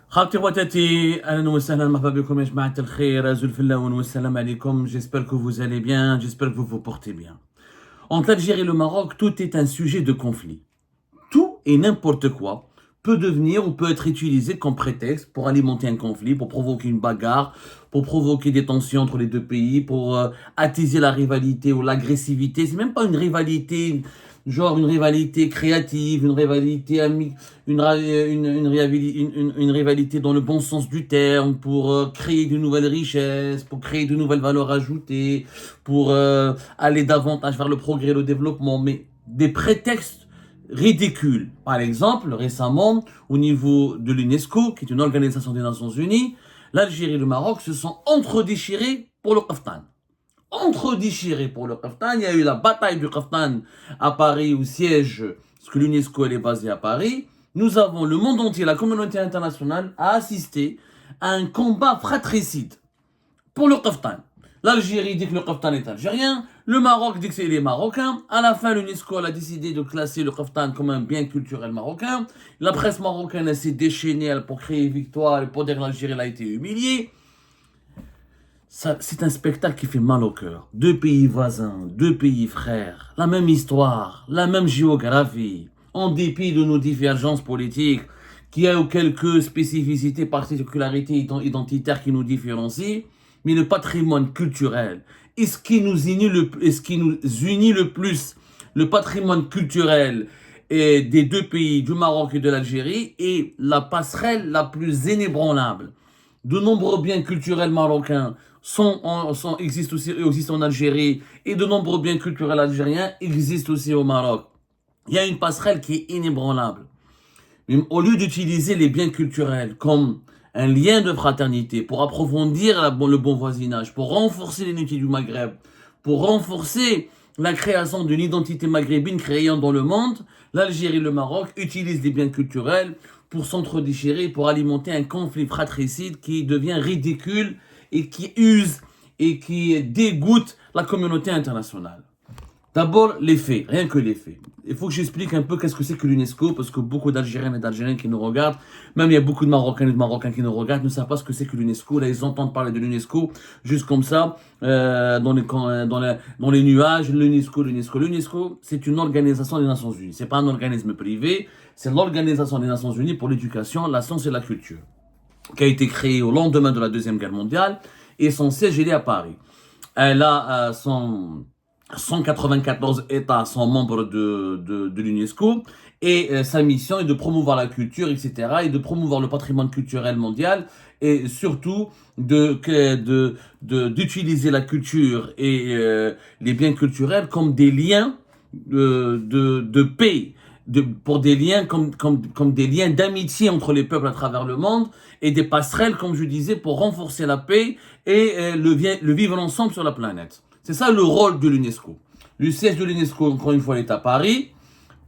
خالتي وتاتي اهلا وسهلا مرحبا بكم يا جماعه الخير زلف اللون والسلام عليكم. J'espère que vous allez bien, j'espère que vous vous portez bien. Entre l'Algérie et le Maroc, tout est un sujet de conflit. Tout et n'importe quoi peut devenir ou peut être utilisé comme prétexte pour alimenter un conflit, pour provoquer une bagarre, pour provoquer des tensions entre les deux pays, pour attiser la rivalité ou l'agressivité. C'est même pas une rivalité, genre une rivalité créative, une rivalité amie, une rivalité dans le bon sens du terme, pour créer de nouvelles richesses, pour créer de nouvelles valeurs ajoutées, pour aller davantage vers le progrès et le développement, mais des prétextes ridicules. Par exemple, récemment, au niveau de l'UNESCO, qui est une organisation des Nations Unies, l'Algérie et le Maroc se sont entre-déchirés pour le Kaftan. Entre-déchirés pour le Kaftan. Il y a eu la bataille du Kaftan à Paris, au siège, parce que l'UNESCO elle est basée à Paris. Nous avons le monde entier, la communauté internationale, a assisté à un combat fratricide pour le Kaftan. L'Algérie dit que le Kaftan est algérien, le Maroc dit que c'est les Marocains. À la fin, l'UNESCO a décidé de classer le Kaftan comme un bien culturel marocain. La presse marocaine s'est déchaînée pour créer victoire et pour dire que l'Algérie a été humiliée. C'est un spectacle qui fait mal au cœur. Deux pays voisins, deux pays frères, la même histoire, la même géographie, en dépit de nos divergences politiques, qui a quelques spécificités, particularités identitaires qui nous différencient, mais le patrimoine culturel est ce qui nous unit le plus. Le patrimoine culturel des deux pays, du Maroc et de l'Algérie, est la passerelle la plus inébranlable. De nombreux biens culturels marocains existent en Algérie et de nombreux biens culturels algériens existent aussi au Maroc. Il y a une passerelle qui est inébranlable. Mais au lieu d'utiliser les biens culturels comme un lien de fraternité pour approfondir le bon voisinage, pour renforcer l'unité du Maghreb, pour renforcer la création d'une identité maghrébine créée dans le monde, l'Algérie et le Maroc utilisent les biens culturels pour s'entre-déchirer, pour alimenter un conflit fratricide qui devient ridicule et qui use et qui dégoûte la communauté internationale. D'abord, les faits, rien que les faits. Il faut que j'explique un peu qu'est-ce que c'est que l'UNESCO, parce que beaucoup d'Algériennes et d'Algériens qui nous regardent, même il y a beaucoup de Marocains et de Marocains qui nous regardent, ne savent pas ce que c'est que l'UNESCO. Là, ils entendent parler de l'UNESCO juste comme ça, dans les nuages. L'UNESCO, c'est une organisation des Nations Unies. C'est pas un organisme privé, c'est l'Organisation des Nations Unies pour l'éducation, la science et la culture, qui a été créée au lendemain de la Deuxième Guerre mondiale, et son siège est à Paris. Elle a 194 États sont membres de l'UNESCO et sa mission est de promouvoir la culture, etc. et de promouvoir le patrimoine culturel mondial et surtout d'utiliser la culture et les biens culturels comme des liens de paix, pour des liens comme des liens d'amitié entre les peuples à travers le monde et des passerelles, comme je disais, pour renforcer la paix et le vivre ensemble sur la planète. C'est ça le rôle de l'UNESCO. Le siège de l'UNESCO, encore une fois, est à Paris.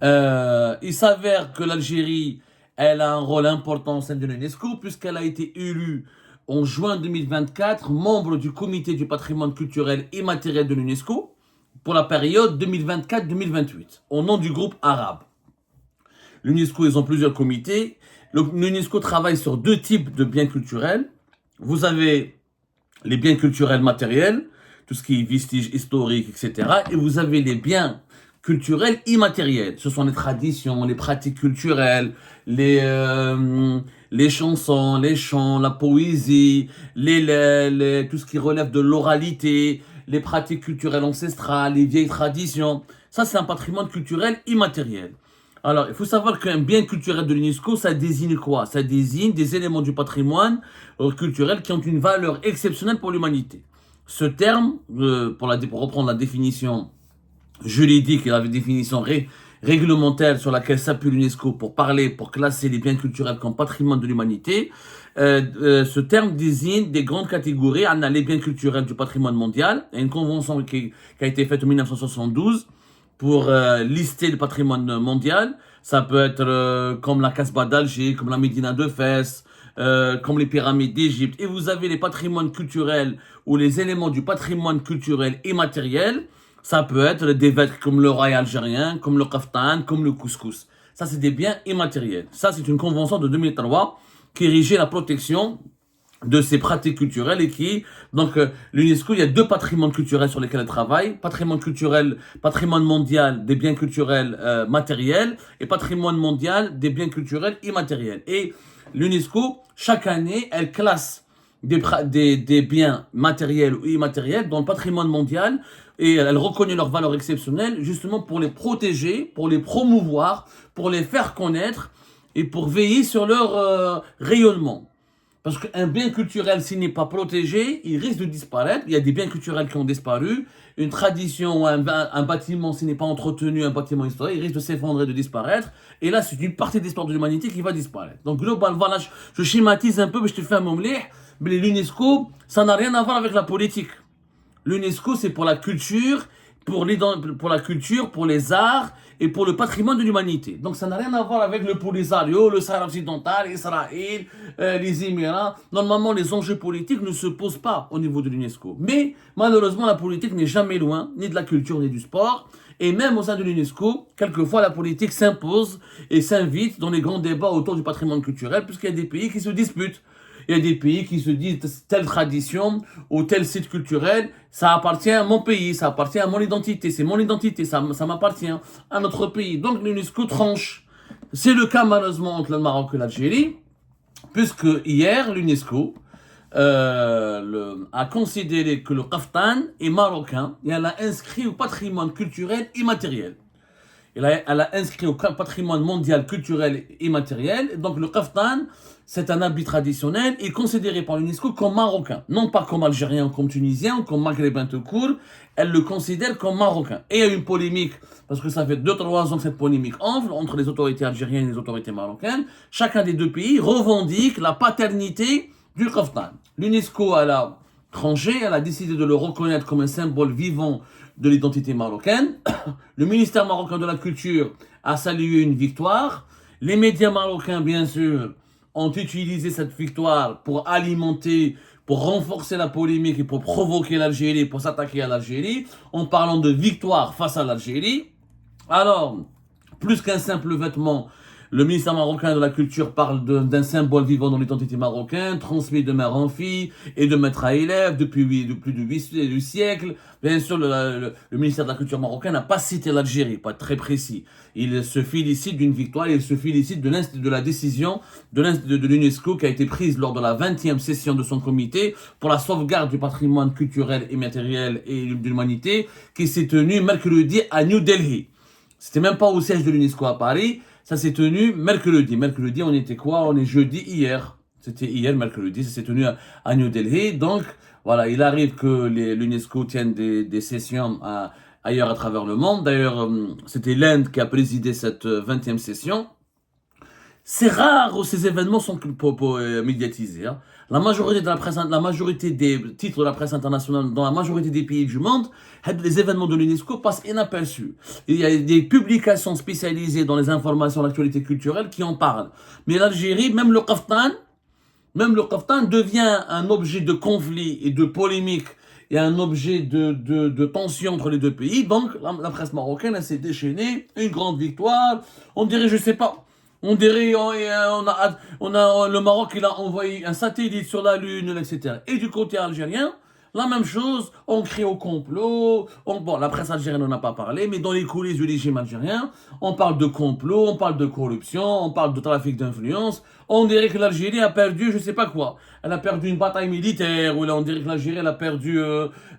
Il s'avère que l'Algérie, elle a un rôle important au sein de l'UNESCO puisqu'elle a été élue en juin 2024 membre du comité du patrimoine culturel immatériel de l'UNESCO pour la période 2024-2028 au nom du groupe arabe. L'UNESCO, ils ont plusieurs comités. L'UNESCO travaille sur deux types de biens culturels. Vous avez les biens culturels matériels, tout ce qui est vestiges historiques, etc. Et vous avez les biens culturels immatériels. Ce sont les traditions, les pratiques culturelles, les chansons, les chants, la poésie, tout ce qui relève de l'oralité, les pratiques culturelles ancestrales, les vieilles traditions. Ça, c'est un patrimoine culturel immatériel. Alors, il faut savoir qu'un bien culturel de l'UNESCO, ça désigne quoi? Ça désigne des éléments du patrimoine culturel qui ont une valeur exceptionnelle pour l'humanité. Ce terme, pour reprendre la définition juridique et la définition réglementaire sur laquelle s'appuie l'UNESCO pour classer les biens culturels comme patrimoine de l'humanité, ce terme désigne des grandes catégories. On a les biens culturels du patrimoine mondial. Il y a une convention qui a été faite en 1972 pour lister le patrimoine mondial. Ça peut être comme la Casbah d'Alger, comme la Médina de Fès, comme les pyramides d'Égypte. Et vous avez les patrimoines culturels ou les éléments du patrimoine culturel immatériel. Ça peut être des vêtements comme le rail algérien, comme le kaftan, comme le couscous. Ça, c'est des biens immatériels. Ça, c'est une convention de 2003 qui érigeait la protection de ces pratiques culturelles et qui, donc l'UNESCO, il y a deux patrimoines culturels sur lesquels elle travaille, patrimoine culturel, patrimoine mondial des biens culturels matériels et patrimoine mondial des biens culturels immatériels. Et l'UNESCO, chaque année, elle classe des biens matériels ou immatériels dans le patrimoine mondial et elle reconnaît leur valeur exceptionnelle justement pour les protéger, pour les promouvoir, pour les faire connaître et pour veiller sur leur rayonnement. Parce qu'un bien culturel, s'il n'est pas protégé, il risque de disparaître. Il y a des biens culturels qui ont disparu. Une tradition, un bâtiment, s'il n'est pas entretenu, un bâtiment historique, il risque de s'effondrer, de disparaître. Et là, c'est une partie de l'histoire de l'humanité qui va disparaître. Donc, globalement, voilà, je schématise un peu, mais je te fais un omelette. Mais l'UNESCO, ça n'a rien à voir avec la politique. L'UNESCO, c'est pour la culture, pour la culture, pour les arts et pour le patrimoine de l'humanité. Donc ça n'a rien à voir avec le Polisario, le Sahara occidental, Israël, les Émirats. Normalement, les enjeux politiques ne se posent pas au niveau de l'UNESCO. Mais malheureusement, la politique n'est jamais loin, ni de la culture, ni du sport. Et même au sein de l'UNESCO, quelquefois la politique s'impose et s'invite dans les grands débats autour du patrimoine culturel, puisqu'il y a des pays qui se disputent. Il y a des pays qui se disent telle tradition ou tel site culturel, ça appartient à mon pays, ça appartient à mon identité, c'est mon identité, ça m'appartient à notre pays. Donc l'UNESCO tranche. C'est le cas malheureusement entre le Maroc et l'Algérie, puisque hier l'UNESCO a considéré que le kaftan est marocain et elle l'a inscrit au patrimoine culturel immatériel. Elle a inscrit au patrimoine mondial culturel immatériel. Donc le kaftan, c'est un habit traditionnel et considéré par l'UNESCO comme marocain. Non pas comme algérien, comme tunisien, comme maghrébin tout court. Elle le considère comme marocain. Et il y a une polémique, parce que ça fait 2-3 ans que cette polémique enfle entre les autorités algériennes et les autorités marocaines. Chacun des deux pays revendique la paternité du kaftan. L'UNESCO, elle a tranché, elle a décidé de le reconnaître comme un symbole vivant de l'identité marocaine. Le ministère marocain de la Culture a salué une victoire. Les médias marocains, bien sûr, ont utilisé cette victoire pour alimenter, pour renforcer la polémique et pour provoquer l'Algérie, pour s'attaquer à l'Algérie, en parlant de victoire face à l'Algérie. Alors, plus qu'un simple vêtement, le ministère marocain de la Culture parle d'un symbole vivant dans l'identité marocaine, transmis de mère en fille et de maître à élève depuis plus de 8 siècles. Bien sûr, le ministère de la Culture marocain n'a pas cité l'Algérie, pas très précis. Il se félicite d'une victoire, il se félicite de la décision de l'UNESCO qui a été prise lors de la 20e session de son comité pour la sauvegarde du patrimoine culturel et matériel et de l'humanité qui s'est tenue mercredi à New Delhi. C'était même pas au siège de l'UNESCO à Paris. Ça s'est tenu mercredi. Mercredi, on était quoi? On est jeudi hier. C'était hier, mercredi. Ça s'est tenu à New Delhi. Donc, voilà, il arrive que l'UNESCO tienne des sessions ailleurs à travers le monde. D'ailleurs, c'était l'Inde qui a présidé cette 20e session. C'est rare où ces événements sont médiatisés. Hein. La majorité des titres de la presse internationale dans la majorité des pays du monde, les événements de l'UNESCO passent inaperçus. Il y a des publications spécialisées dans les informations d'actualité culturelle qui en parlent. Mais l'Algérie, même le kaftan devient un objet de conflit et de polémique et un objet de tension entre les deux pays. Donc la presse marocaine elle s'est déchaînée, une grande victoire. On dirait, je sais pas. On dirait, le Maroc, il a envoyé un satellite sur la Lune, etc. Et du côté algérien, la même chose, on crie au complot. Bon, la presse algérienne n'en a pas parlé, mais dans les coulisses du régime algérien, on parle de complot, on parle de corruption, on parle de trafic d'influence. On dirait que l'Algérie a perdu, je sais pas quoi. Elle a perdu une bataille militaire, ou là, on dirait que l'Algérie elle a perdu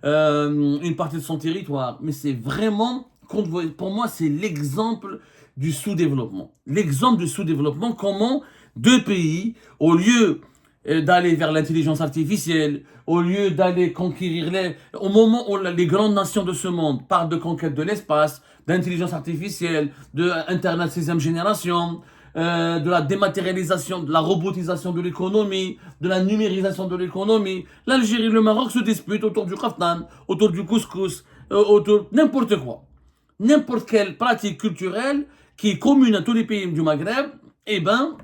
une partie de son territoire. Mais c'est vraiment, pour moi, c'est l'exemple du sous-développement. L'exemple du sous-développement, comment deux pays, au lieu d'aller vers l'intelligence artificielle, au lieu d'aller conquérir au moment où les grandes nations de ce monde parlent de conquête de l'espace, d'intelligence artificielle, de Internet 6e génération, de la dématérialisation, de la robotisation de l'économie, de la numérisation de l'économie, l'Algérie et le Maroc se disputent autour du kaftan, autour du couscous, autour n'importe quoi. N'importe quelle pratique culturelle qui est commune à tous les pays du Maghreb, eh ben,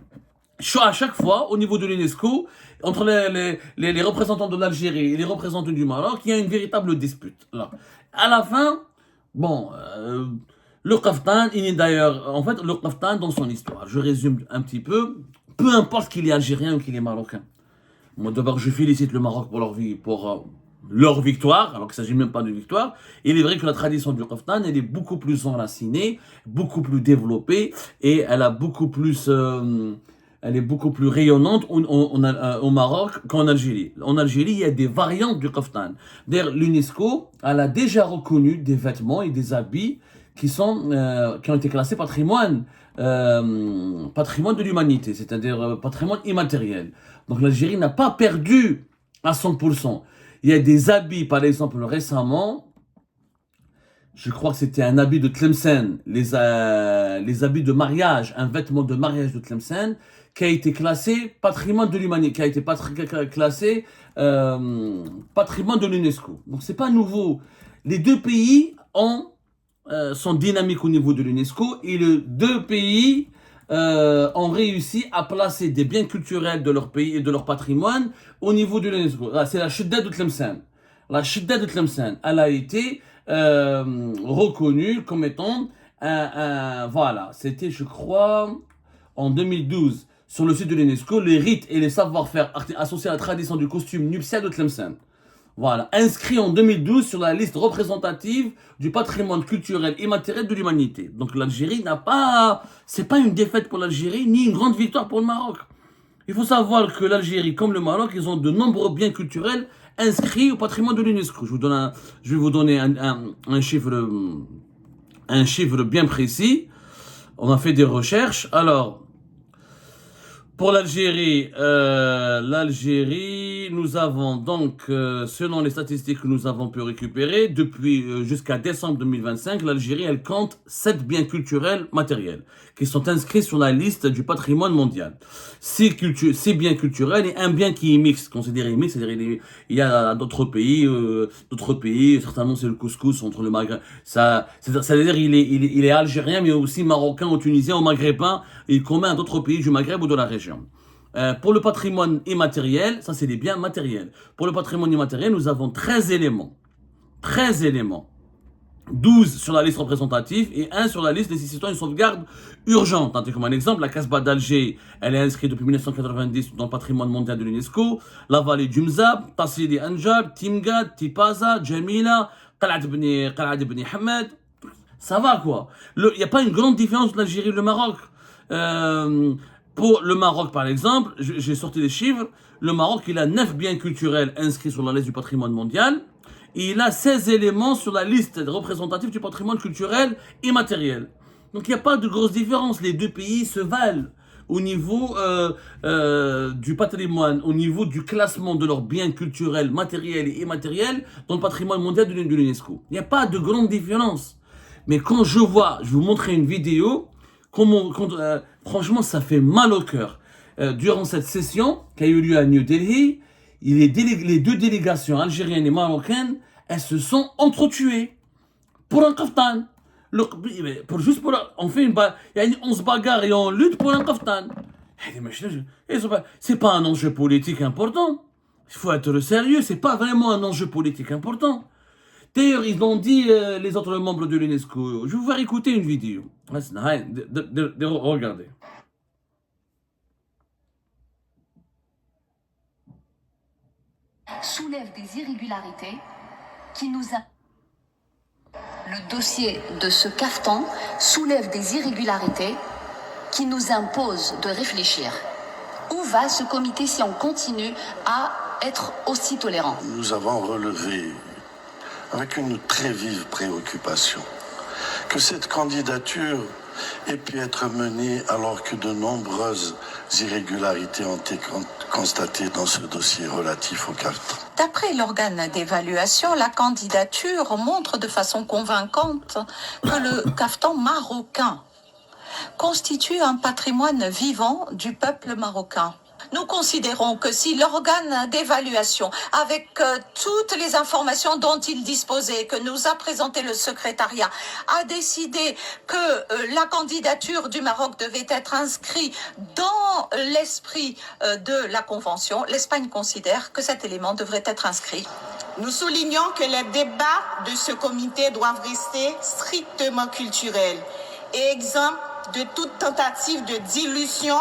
à chaque fois, au niveau de l'UNESCO, entre les représentants de l'Algérie et les représentants du Maroc, il y a une véritable dispute. Là. À la fin, bon, le kaftan, il est d'ailleurs, en fait, le kaftan dans son histoire, je résume un petit peu, peu importe qu'il est algérien ou qu'il est marocain. Moi, d'abord, je félicite le Maroc pour leur victoire, alors qu'il ne s'agit même pas de victoire. Il est vrai que la tradition du kaftan, elle est beaucoup plus enracinée, beaucoup plus développée, et elle est beaucoup plus rayonnante au Maroc qu'en Algérie. En Algérie, il y a des variantes du kaftan. D'ailleurs, l'UNESCO, elle a déjà reconnu des vêtements et des habits qui ont été classés patrimoine de l'humanité, c'est-à-dire patrimoine immatériel. Donc l'Algérie n'a pas perdu à 100%. Il y a des habits, par exemple, récemment, je crois que c'était un habit de Tlemcen, les habits de mariage, un vêtement de mariage de Tlemcen, qui a été classé patrimoine de l'humanité, qui a été classé patrimoine de l'UNESCO. Donc c'est pas nouveau. Les deux pays sont dynamiques au niveau de l'UNESCO et les deux pays ont réussi à placer des biens culturels de leur pays et de leur patrimoine au niveau de l'UNESCO. C'est la Chedda de Tlemcen. La Chedda de Tlemcen, elle a été reconnue comme étant voilà, c'était je crois en 2012 sur le site de l'UNESCO, les rites et les savoir-faire associés à la tradition du costume nuptial de Tlemcen. Voilà, inscrit en 2012 sur la liste représentative du patrimoine culturel immatériel de l'humanité. Donc l'Algérie c'est pas une défaite pour l'Algérie, ni une grande victoire pour le Maroc. Il faut savoir que l'Algérie, comme le Maroc, ils ont de nombreux biens culturels inscrits au patrimoine de l'UNESCO. Je vais vous donner un chiffre bien précis. On a fait des recherches. Alors, pour l'Algérie, nous avons donc, selon les statistiques que nous avons pu récupérer, depuis jusqu'à décembre 2025, l'Algérie, elle compte 7 biens culturels matériels qui sont inscrits sur la liste du patrimoine mondial. 6 biens culturels et un bien qui est mixte, considéré mixte, c'est-à-dire il y a d'autres pays, certainement c'est le couscous entre le Maghreb. C'est-à-dire il est algérien, mais aussi marocain ou tunisien ou maghrébin, et commun à d'autres pays du Maghreb ou de la région. Pour le patrimoine immatériel, ça c'est les biens matériels. Pour le patrimoine immatériel, nous avons 13 éléments. 13 éléments. 12 sur la liste représentative et 1 sur la liste nécessitant une sauvegarde urgente. Comme un exemple, la Casbah d'Alger, elle est inscrite depuis 1990 dans le patrimoine mondial de l'UNESCO. La vallée du Mzab, Tassidi Anjar, Timgad, Tipaza, Jamila, Qal'ad ibn Hamad. Ça va quoi. Il n'y a pas une grande différence entre l'Algérie et le Maroc. Pour le Maroc, par exemple, j'ai sorti les chiffres. Le Maroc, il a 9 biens culturels inscrits sur la liste du patrimoine mondial. Et il a 16 éléments sur la liste représentative du patrimoine culturel immatériel. Donc il n'y a pas de grosse différence. Les deux pays se valent au niveau du patrimoine, au niveau du classement de leurs biens culturels, matériels et immatériels dans le patrimoine mondial de l'UNESCO. Il n'y a pas de grande différence. Mais quand je vais vous montrer une vidéo, franchement, ça fait mal au cœur. Durant cette session qui a eu lieu à New Delhi, les deux délégations algériennes et marocaines, elles se sont entretuées pour un kaftan. On se bagarre et on lutte pour un kaftan. C'est pas un enjeu politique important. Il faut être sérieux, c'est pas vraiment un enjeu politique important. D'ailleurs, ils l'ont dit les autres membres de l'UNESCO. Je vais vous faire écouter une vidéo. Regardez. Soulève des irrégularités qui nous a... Le dossier de ce kaftan soulève des irrégularités qui nous imposent de réfléchir. Où va ce comité si on continue à être aussi tolérant? Nous avons relevé avec une très vive préoccupation que cette candidature ait pu être menée alors que de nombreuses irrégularités ont été constatées dans ce dossier relatif au kaftan. D'après l'organe d'évaluation, la candidature montre de façon convaincante que le kaftan marocain constitue un patrimoine vivant du peuple marocain. Nous considérons que si l'organe d'évaluation, avec toutes les informations dont il disposait, que nous a présenté le secrétariat, a décidé que la candidature du Maroc devait être inscrite dans l'esprit de la Convention, l'Espagne considère que cet élément devrait être inscrit. Nous soulignons que les débats de ce comité doivent rester strictement culturels et exempts de toute tentative de dilution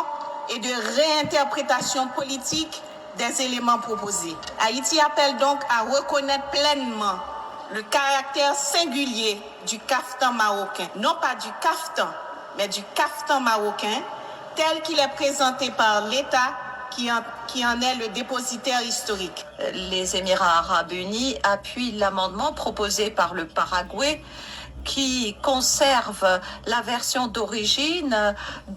et de réinterprétation politique des éléments proposés. Haïti appelle donc à reconnaître pleinement le caractère singulier du kaftan marocain, non pas du kaftan, mais du kaftan marocain, tel qu'il est présenté par l'État qui en est le dépositaire historique. Les Émirats arabes unis appuient l'amendement proposé par le Paraguay qui conserve la version d'origine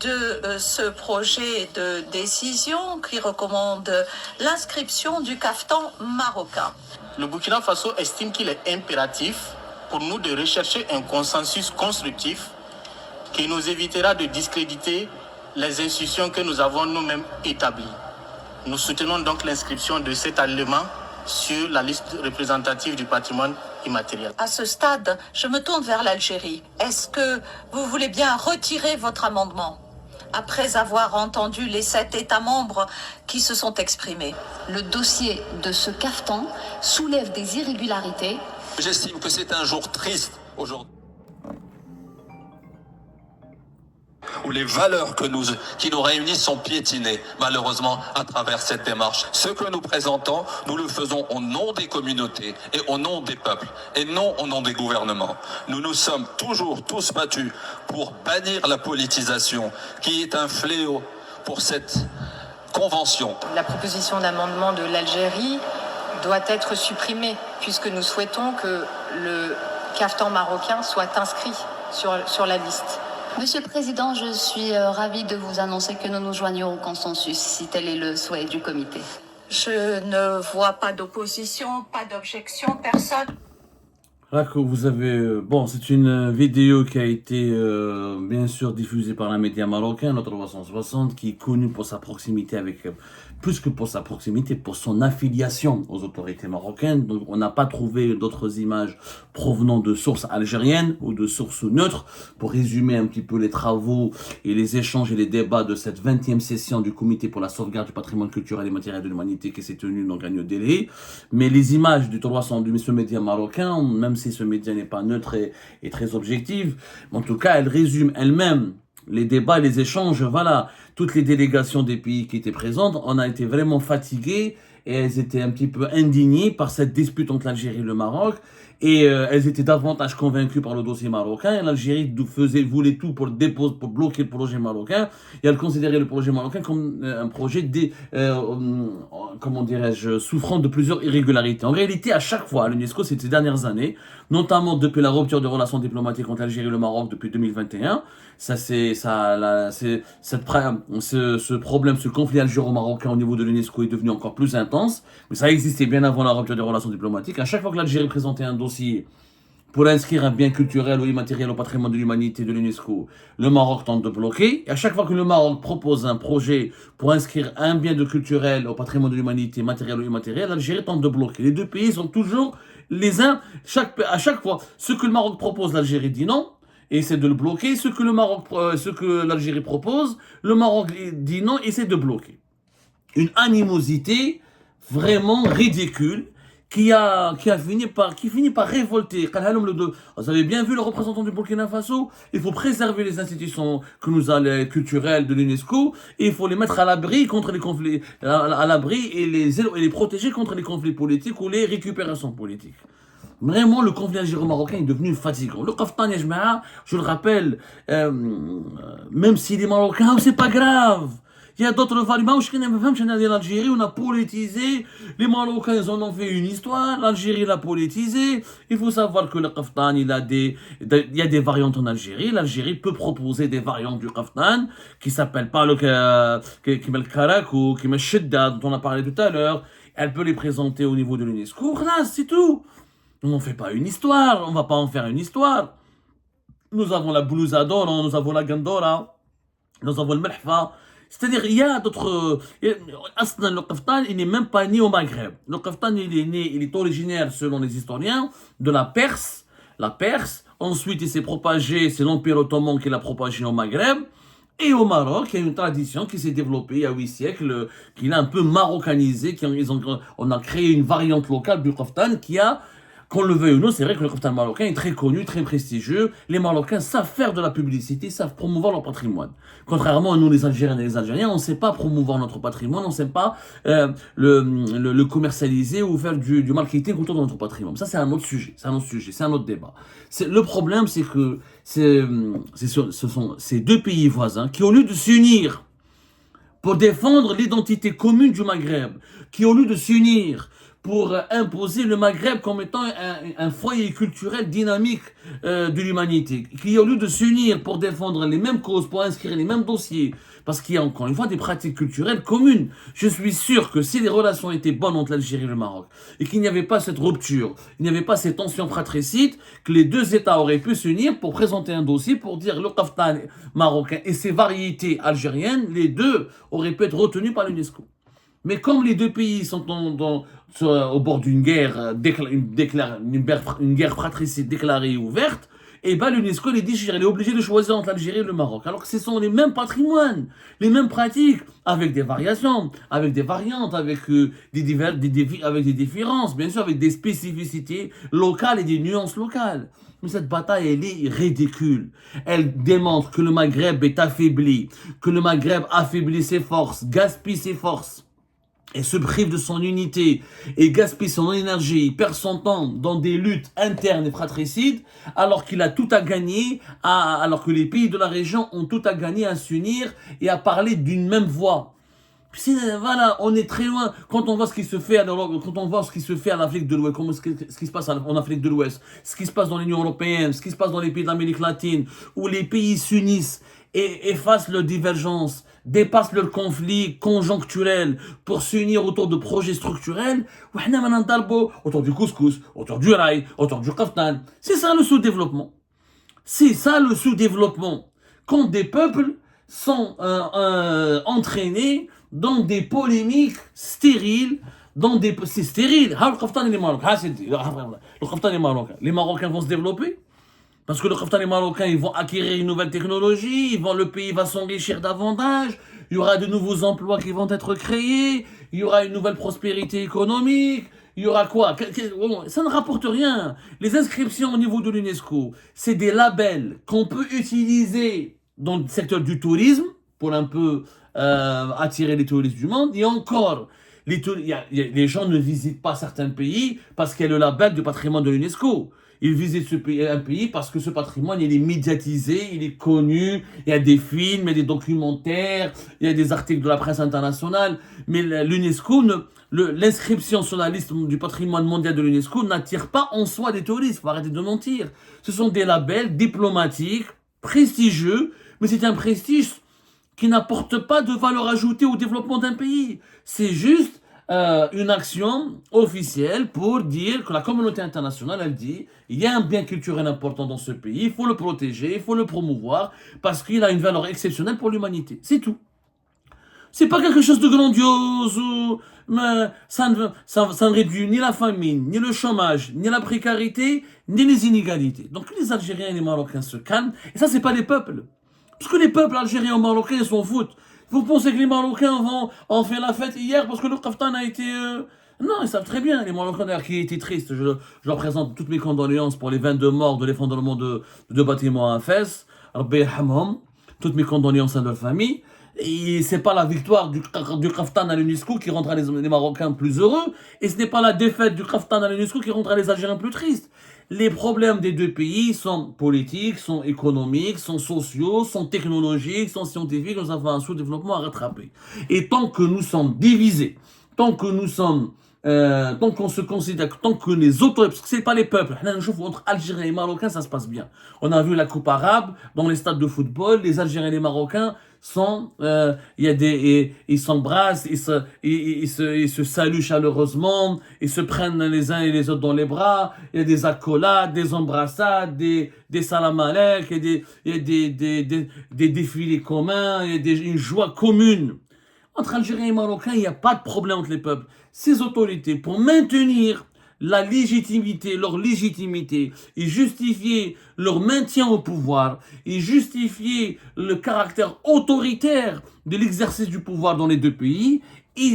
de ce projet de décision qui recommande l'inscription du kaftan marocain. Le Burkina Faso estime qu'il est impératif pour nous de rechercher un consensus constructif qui nous évitera de discréditer les institutions que nous avons nous-mêmes établies. Nous soutenons donc l'inscription de cet élément sur la liste représentative du patrimoine immatériel. À ce stade, je me tourne vers l'Algérie. Est-ce que vous voulez bien retirer votre amendement après avoir entendu les 7 États membres qui se sont exprimés? Le dossier de ce caftan soulève des irrégularités. J'estime que c'est un jour triste aujourd'hui, où les valeurs qui nous réunissent sont piétinées, malheureusement, à travers cette démarche. Ce que nous présentons, nous le faisons au nom des communautés et au nom des peuples, et non au nom des gouvernements. Nous nous sommes toujours tous battus pour bannir la politisation, qui est un fléau pour cette convention. La proposition d'amendement de l'Algérie doit être supprimée, puisque nous souhaitons que le kaftan marocain soit inscrit sur la liste. Monsieur le Président, je suis ravie de vous annoncer que nous nous joignons au consensus, si tel est le souhait du comité. Je ne vois pas d'opposition, pas d'objection, personne. Là que vous avez... Bon, c'est une vidéo qui a été bien sûr diffusée par un média marocain, le 360, qui est connu pour sa proximité avec... plus que pour sa proximité, pour son affiliation aux autorités marocaines. Donc on n'a pas trouvé d'autres images provenant de sources algériennes ou de sources neutres pour résumer un petit peu les travaux et les échanges et les débats de cette 20e session du comité pour la sauvegarde du patrimoine culturel et matériel de l'humanité qui s'est tenue dans Gagno Delhi. Mais les images du 360 de ce média marocain, même si ce média n'est pas neutre et très objectif, en tout cas elle résume elle-même les débats, les échanges, voilà, toutes les délégations des pays qui étaient présentes, on a été vraiment fatigués et elles étaient un petit peu indignées par cette dispute entre l'Algérie et le Maroc et elles étaient davantage convaincues par le dossier marocain et l'Algérie voulait tout pour bloquer le projet marocain et elle considérait le projet marocain comme un projet comment dirais-je, souffrant de plusieurs irrégularités. En réalité, à chaque fois, à l'UNESCO, ces dernières années, notamment depuis la rupture de relations diplomatiques entre l'Algérie et le Maroc depuis 2021, ce problème, ce conflit algéro-marocain au niveau de l'UNESCO est devenu encore plus intense, mais ça existait bien avant la rupture des relations diplomatiques. À chaque fois que l'Algérie présentait un dossier pour inscrire un bien culturel ou immatériel au patrimoine de l'humanité de l'UNESCO, le Maroc tente de bloquer. Et à chaque fois que le Maroc propose un projet pour inscrire un bien de culturel au patrimoine de l'humanité, matériel ou immatériel, l'Algérie tente de bloquer. Les deux pays sont toujours les uns, à chaque fois, ce que le Maroc propose, l'Algérie dit non, et essaie de le bloquer. Ce que l'Algérie propose, le Maroc dit non, et essaie de bloquer. Une animosité vraiment ridicule qui finit par révolter. Vous avez bien vu le représentant du Burkina Faso. Il faut préserver les institutions culturelles de l'UNESCO et il faut les mettre à l'abri contre les conflits, à l'abri et les protéger contre les conflits politiques ou les récupérations politiques. Vraiment, le conflit algéro-marocain est devenu fatigant. Le kaftan, je le rappelle, même s'il est marocain, c'est pas grave. Il y a d'autres variantes. L'Algérie, on a politisé. Les Marocains, ils en ont fait une histoire. L'Algérie l'a politisé. Il faut savoir que le kaftan, il y a des variantes en Algérie. L'Algérie peut proposer des variantes du kaftan qui s'appellent pas le karak ou qui me shidda, dont on a parlé tout à l'heure. Elle peut les présenter au niveau de l'UNESCO. Là, c'est tout. On n'en fait pas une histoire. On va pas en faire une histoire. Nous avons la blousa d'or, nous avons la gandora, nous avons le melhfa. C'est-à-dire, il y a d'autres... Le kaftan, il n'est même pas né au Maghreb. Le kaftan, il est originaire, selon les historiens, de la Perse. La Perse. Ensuite, il s'est propagé, c'est l'Empire ottoman qui l'a propagé au Maghreb. Et au Maroc, il y a une tradition qui s'est développée il y a 8 siècles, qui l'a un peu marocanisé. On a créé une variante locale du kaftan qui a Qu'on le veuille ou non, c'est vrai que le kaftan marocain est très connu, très prestigieux. Les Marocains savent faire de la publicité, savent promouvoir leur patrimoine. Contrairement à nous, les Algériens et les Algériens, on ne sait pas promouvoir notre patrimoine, on ne sait pas le commercialiser ou faire du marketing autour de notre patrimoine. Ça, c'est un autre sujet, c'est un autre débat. Le problème, c'est que ce sont ces deux pays voisins qui, au lieu de s'unir pour défendre l'identité commune du Maghreb, qui, au lieu de s'unir pour imposer le Maghreb comme étant un foyer culturel dynamique de l'humanité, qui au lieu de s'unir pour défendre les mêmes causes, pour inscrire les mêmes dossiers, parce qu'il y a encore une fois des pratiques culturelles communes. Je suis sûr que si les relations étaient bonnes entre l'Algérie et le Maroc, et qu'il n'y avait pas cette rupture, il n'y avait pas ces tensions fratricides, que les deux États auraient pu s'unir pour présenter un dossier pour dire le kaftan marocain et ses variétés algériennes, les deux auraient pu être retenus par l'UNESCO. Mais comme les deux pays sont au bord d'une guerre, une guerre fratricide déclarée et ouverte, et ben l'UNESCO les déchire, elle est obligée de choisir entre l'Algérie et le Maroc. Alors que ce sont les mêmes patrimoines, les mêmes pratiques, avec des variations, avec des variantes, avec avec des différences, bien sûr, avec des spécificités locales et des nuances locales. Mais cette bataille, elle est ridicule. Elle démontre que le Maghreb est affaibli, que le Maghreb affaiblit ses forces, gaspille ses forces, et se prive de son unité, et gaspille son énergie, perd son temps dans des luttes internes et fratricides, alors qu'il a tout à gagner, alors que les pays de la région ont tout à gagner à s'unir et à parler d'une même voix. Voilà, on est très loin. Quand on voit ce qui se fait à l'Afrique de l'Ouest, ce qui se passe en Afrique de l'Ouest, ce qui se passe dans l'Union européenne, ce qui se passe dans les pays d'Amérique latine, où les pays s'unissent et effacent leurs divergences, dépassent leurs conflits conjoncturels pour s'unir autour de projets structurels, autour du couscous, autour du rail, autour du kaftan. C'est ça le sous-développement. C'est ça le sous-développement. Quand des peuples sont entraînés dans des polémiques stériles, c'est stérile. Les Marocains vont se développer. Parce que le kaftan et les Marocains, ils vont acquérir une nouvelle technologie, le pays va s'enrichir davantage, il y aura de nouveaux emplois qui vont être créés, il y aura une nouvelle prospérité économique, il y aura quoi? Ça ne rapporte rien. Les inscriptions au niveau de l'UNESCO, c'est des labels qu'on peut utiliser dans le secteur du tourisme, pour un peu attirer les touristes du monde, et encore, les gens ne visitent pas certains pays parce qu'il y a le label du patrimoine de l'UNESCO. Ils visitent un pays parce que ce patrimoine, il est médiatisé, il est connu, il y a des films, il y a des documentaires, il y a des articles de la presse internationale. Mais l'UNESCO, l'inscription sur la liste du patrimoine mondial de l'UNESCO n'attire pas en soi des touristes. Faut arrêter de mentir. Ce sont des labels diplomatiques, prestigieux, mais c'est un prestige qui n'apporte pas de valeur ajoutée au développement d'un pays. C'est juste une action officielle pour dire que la communauté internationale, elle dit, il y a un bien culturel important dans ce pays, il faut le protéger, il faut le promouvoir, parce qu'il a une valeur exceptionnelle pour l'humanité. C'est tout. C'est pas quelque chose de grandiose, mais ça ne réduit ni la famine, ni le chômage, ni la précarité, ni les inégalités. Donc les Algériens et les Marocains se calment, et ça c'est pas les peuples. Parce que les peuples algériens et marocains, ils s'en foutent. Vous pensez que les Marocains ont fait la fête hier parce que le kaftan a été... Non, ils savent très bien, les Marocains d'ailleurs qui étaient tristes. Je leur présente toutes mes condoléances pour les 22 morts de l'effondrement de bâtiments à Fès. Rabbi yarhamhum, toutes mes condoléances à leur famille. Et c'est pas la victoire du kaftan à l'UNESCO qui rendra les Marocains plus heureux. Et ce n'est pas la défaite du kaftan à l'UNESCO qui rendra les Algériens plus tristes. Les problèmes des deux pays sont politiques, sont économiques, sont sociaux, sont technologiques, sont scientifiques. Nous avons un sous-développement à rattraper. Et tant que nous sommes divisés, tant qu'on se considère, tant que les autres, parce que c'est pas les peuples, entre Algériens et Marocains, ça se passe bien. On a vu la Coupe arabe dans les stades de football, les Algériens et les Marocains ils s'embrassent, ils se saluent chaleureusement, ils se prennent les uns et les autres dans les bras, il y a des accolades, des embrassades, des salam alek, il y a des défilés communs, il y a une joie commune. Entre Algériens et Marocains, il n'y a pas de problème entre les peuples. Ces autorités, pour maintenir leur légitimité et justifier leur maintien au pouvoir et justifier le caractère autoritaire de l'exercice du pouvoir dans les deux pays,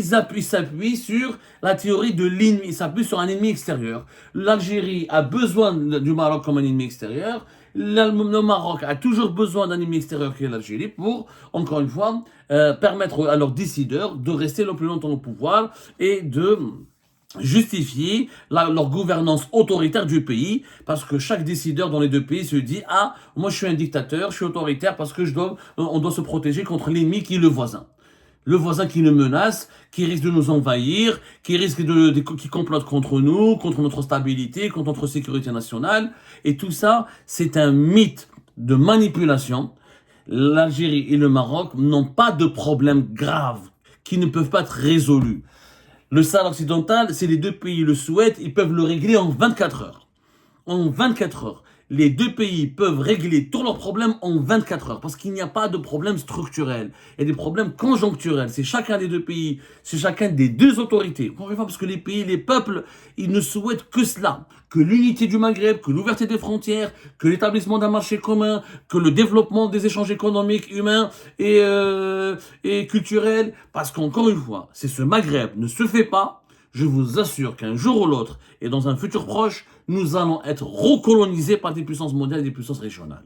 s'appuient sur la théorie de l'ennemi, ils s'appuient sur un ennemi extérieur. L'Algérie a besoin du Maroc comme un ennemi extérieur. Le Maroc a toujours besoin d'un ennemi extérieur qui est l'Algérie pour, encore une fois, permettre à leurs décideurs de rester le plus longtemps au pouvoir et de justifier leur gouvernance autoritaire du pays, parce que chaque décideur dans les deux pays se dit « Ah, moi je suis un dictateur, je suis autoritaire parce que on doit se protéger contre l'ennemi qui est le voisin. » Le voisin qui nous menace, qui risque de nous envahir, qui risque qui complote contre nous, contre notre stabilité, contre notre sécurité nationale. Et tout ça, c'est un mythe de manipulation. L'Algérie et le Maroc n'ont pas de problèmes graves qui ne peuvent pas être résolus. Le Sahara occidental, si les deux pays le souhaitent, ils peuvent le régler en 24 heures. En 24 heures. Les deux pays peuvent régler tous leurs problèmes en 24 heures parce qu'il n'y a pas de problème structurel. Il y a des problèmes conjoncturels. C'est chacun des deux pays, c'est chacun des deux autorités. Encore une fois, parce que les pays, les peuples, ils ne souhaitent que cela, que l'unité du Maghreb, que l'ouverture des frontières, que l'établissement d'un marché commun, que le développement des échanges économiques, humains et culturels. Parce qu'encore une fois, si ce Maghreb ne se fait pas, je vous assure qu'un jour ou l'autre, et dans un futur proche, nous allons être recolonisés par des puissances mondiales et des puissances régionales.